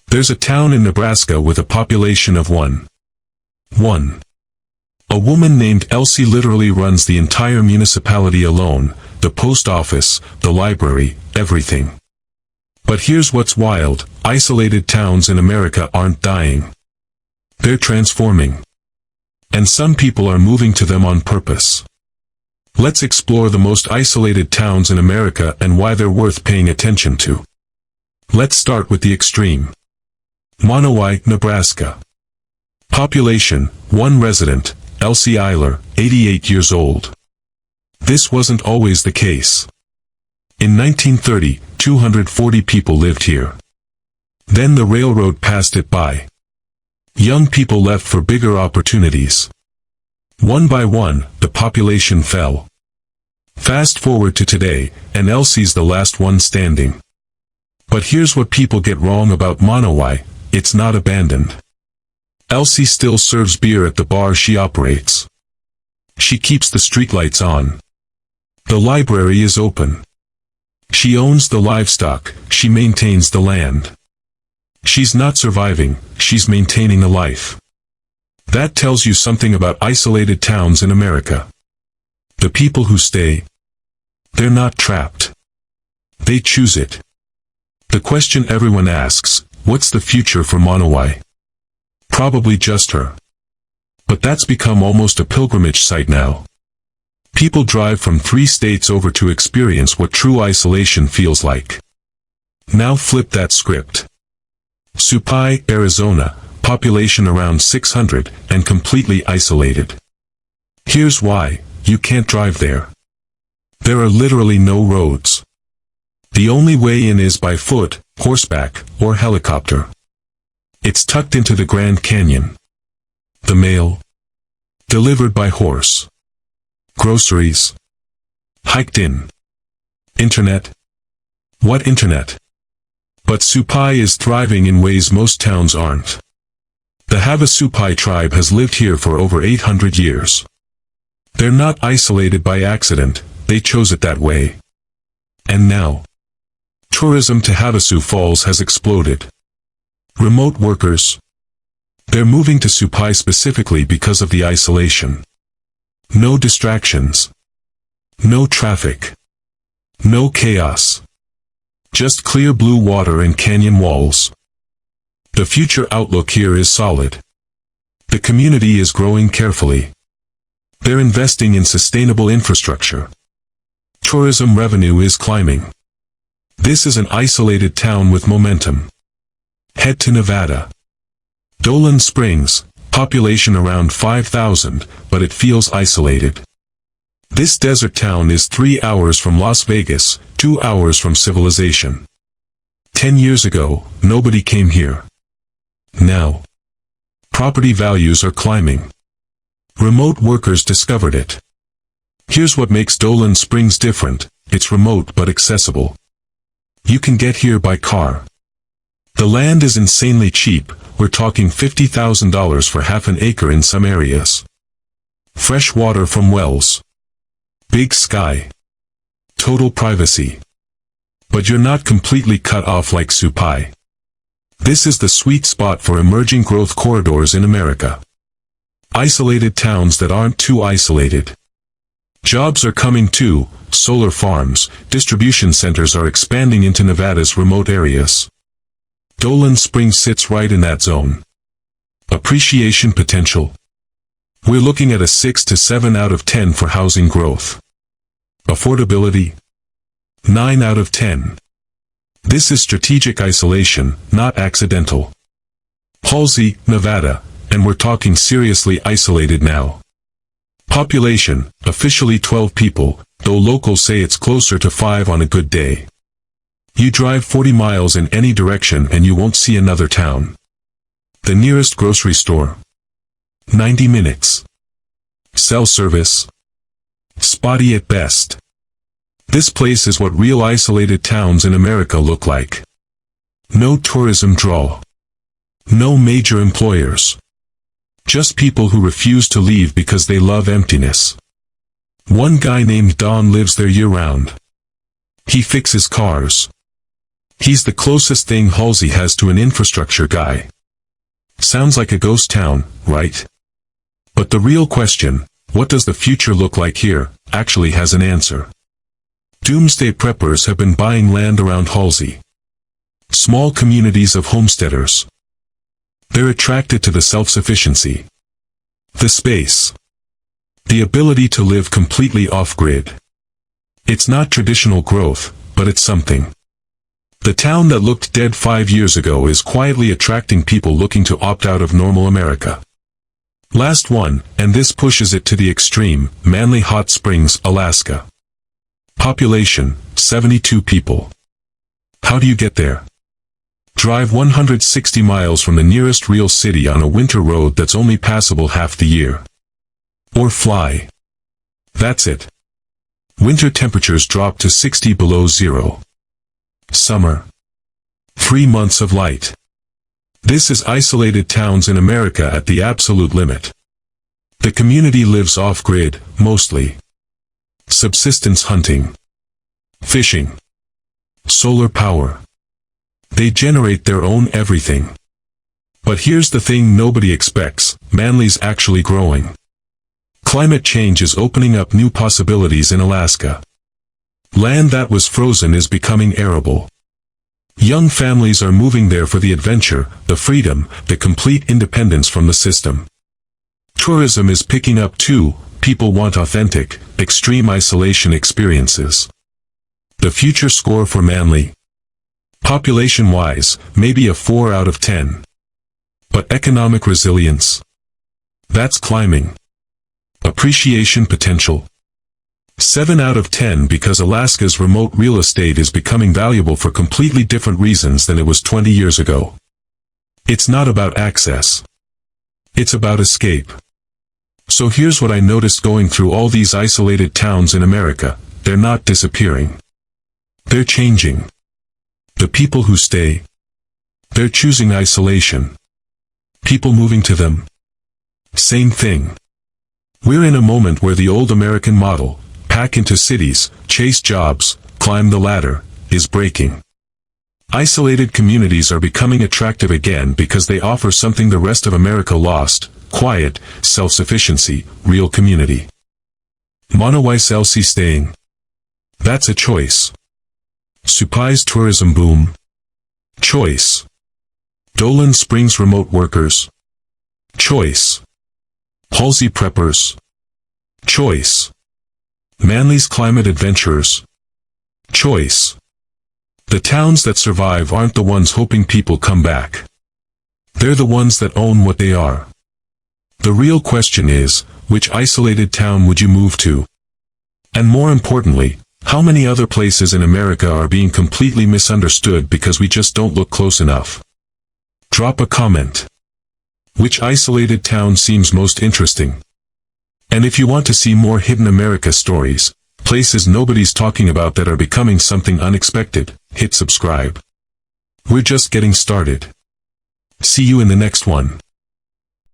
There's a town in Nebraska with a population of 1. A woman named Elsie literally runs the entire municipality alone, the post office, the library, everything. But here's what's wild: isolated towns in America aren't dying. They're transforming. And some people are moving to them on purpose. Let's explore the most isolated towns in America and why they're worth paying attention to. Let's start with the extreme. Monowai, Nebraska. Population, 1 resident, Elsie Eiler, 88 years old. This wasn't always the case. In 1930, 240 people lived here. Then the railroad passed it by. Young people left for bigger opportunities. One by one, the population fell. Fast forward to today, and Elsie's the last one standing. But here's what people get wrong about Monowai: it's not abandoned. Elsie still serves beer at the bar she operates. She keeps the streetlights on. The library is open. She owns the livestock, she maintains the land. She's not surviving, she's maintaining a life. That tells you something about isolated towns in America. The people who stay, they're not trapped. They choose it. The question everyone asks: what's the future for Monowai? Probably just her. But that's become almost a pilgrimage site now. People drive from 3 states over to experience what true isolation feels like. Now flip that script. Supai, Arizona, population around 600, and completely isolated. Here's why: you can't drive there. There are literally no roads. The only way in is by foot, horseback, or helicopter. It's tucked into the Grand Canyon. The mail? Delivered by horse. Groceries? Hiked in. Internet? What internet? But Supai is thriving in ways most towns aren't. The Havasupai tribe has lived here for over 800 years. They're not isolated by accident, they chose it that way. And now, tourism to Havasu Falls has exploded. Remote workers. They're moving to Supai specifically because of the isolation. No distractions. No traffic. No chaos. Just clear blue water and canyon walls. The future outlook here is solid. The community is growing carefully. They're investing in sustainable infrastructure. Tourism revenue is climbing. This is an isolated town with momentum. Head to Nevada. Dolan Springs, population around 5,000, but it feels isolated. This desert town is 3 hours from Las Vegas, 2 hours from civilization. 10 years ago, nobody came here. Now, property values are climbing. Remote workers discovered it. Here's what makes Dolan Springs different: it's remote but accessible. You can get here by car. The land is insanely cheap, we're talking $50,000 for half an acre in some areas. Fresh water from wells. Big sky. Total privacy. But you're not completely cut off like Supai. This is the sweet spot for emerging growth corridors in America. Isolated towns that aren't too isolated. Jobs are coming too: solar farms, distribution centers are expanding into Nevada's remote areas. Dolan Springs sits right in that zone. Appreciation potential. We're looking at a 6 to 7 out of 10 for housing growth. Affordability. 9 out of 10. This is strategic isolation, not accidental. Halsey, Nevada, and we're talking seriously isolated now. Population, officially 12 people, though locals say it's closer to 5 on a good day. You drive 40 miles in any direction and you won't see another town. The nearest grocery store. 90 minutes. Cell service. Spotty at best. This place is what real isolated towns in America look like. No tourism draw. No major employers. Just people who refuse to leave because they love emptiness. One guy named Don lives there year-round. He fixes cars. He's the closest thing Halsey has to an infrastructure guy. Sounds like a ghost town, right? But the real question, what does the future look like here, actually has an answer. Doomsday preppers have been buying land around Halsey. Small communities of homesteaders. They're attracted to the self-sufficiency. The space. The ability to live completely off-grid. It's not traditional growth, but it's something. The town that looked dead 5 years ago is quietly attracting people looking to opt out of normal America. Last one, and this pushes it to the extreme, Manly Hot Springs, Alaska. Population, 72 people. How do you get there? Drive 160 miles from the nearest real city on a winter road that's only passable half the year. Or fly. That's it. Winter temperatures drop to 60 below zero. Summer. 3 months of light. This is isolated towns in America at the absolute limit. The community lives off-grid, mostly. Subsistence hunting. Fishing. Solar power. They generate their own everything. But here's the thing nobody expects, Manly's actually growing. Climate change is opening up new possibilities in Alaska. Land that was frozen is becoming arable. Young families are moving there for the adventure, the freedom, the complete independence from the system. Tourism is picking up too, people want authentic, extreme isolation experiences. The future score for Manly? Population-wise, maybe a 4 out of 10. But economic resilience? That's climbing. Appreciation potential? 7 out of 10 because Alaska's remote real estate is becoming valuable for completely different reasons than it was 20 years ago. It's not about access. It's about escape. So here's what I noticed going through all these isolated towns in America. They're not disappearing. They're changing. The people who stay. They're choosing isolation. People moving to them. Same thing. We're in a moment where the old American model, pack into cities, chase jobs, climb the ladder, is breaking. Isolated communities are becoming attractive again because they offer something the rest of America lost: quiet, self-sufficiency, real community. Monowise Elsie staying. That's a choice. Supai's tourism boom. Choice. Dolan Springs remote workers. Choice. Halsey preppers. Choice. Manly's climate adventurers. Choice. The towns that survive aren't the ones hoping people come back. They're the ones that own what they are. The real question is, which isolated town would you move to? And more importantly, how many other places in America are being completely misunderstood because we just don't look close enough? Drop a comment. Which isolated town seems most interesting? And if you want to see more hidden America stories, places nobody's talking about that are becoming something unexpected, hit subscribe. We're just getting started. See you in the next one.